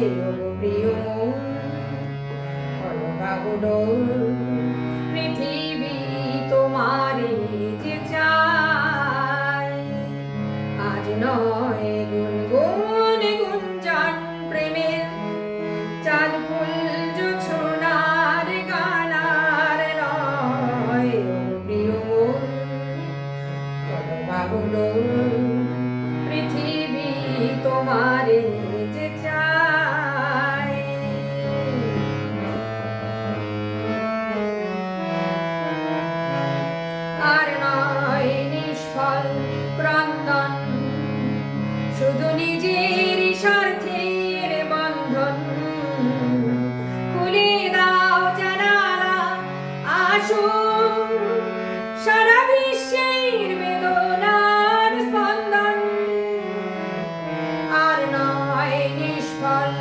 ওগো প্রিয় মন বাহুল পৃথিবী তোমারে যে চায় আজ নয় গুনগুন গুঞ্জন প্রেমের চাঁদ ফুল জোছনার গানার নয় ওগো প্রিয় মন বাহুল পৃথিবী তোমারে যে চায় আর নয় নিষ্ফল ক্রন্দন শুধু নিজের স্বার্থের বন্ধন খুলে দাও জানালা আসো সারা বিশ্বের বেদনার স্পন্দন আর নয় নিষ্ফল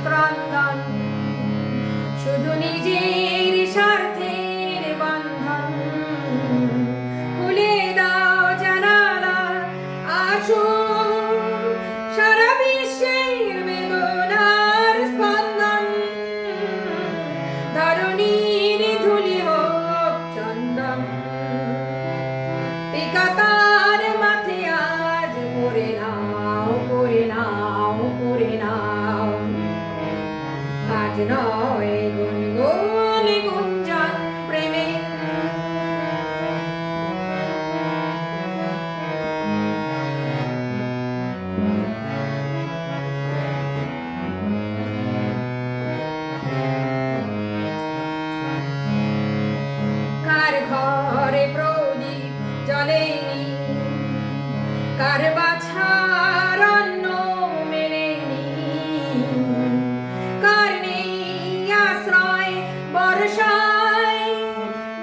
ক্রন্দন শুধু নিজের স্বার্থের বন্ধন খুলে দাও জানালা আসো সারা বিশ্বের বেদনার স্পন্দন ধরণীর ধুলি হোক চন্দন টিকা তার মাথে আজ পরে নাও পরে নাও পরে নাও আজ নয় গুনগুন গুঞ্জন প্রেমে কার ঘরে প্রদীপ জ্বলেনি কার বাছার অন্ন মেলেনি কার নেই আশ্রয় বর্ষায়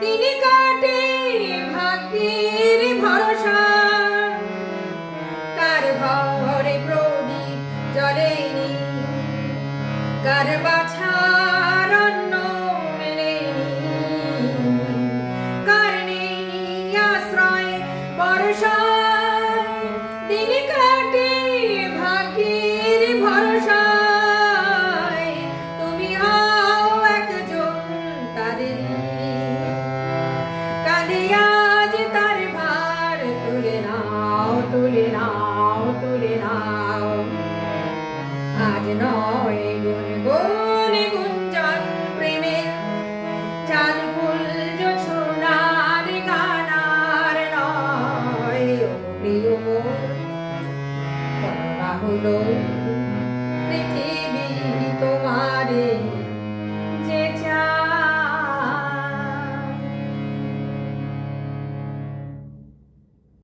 দিন কাটে ভাগ্যের ভরসা কার ঘরে প্রদীপ জ্বলেনি কার বাছার অন্ন মেলেনি কার নেই আশ্রয় বর্ষায় দিন কাটে ভাগ্যের ভরসায় তুমি হও একজন তাদের কাঁধে আজ তার ভার তুলে নাও তুলে নাও তুলে নাও আজ নয় গুনগুন গুঞ্জন প্রেমের চাঁদ ফুল জোছনার গানার নয় ওগো প্রিয় মন বাহুল পৃথিবী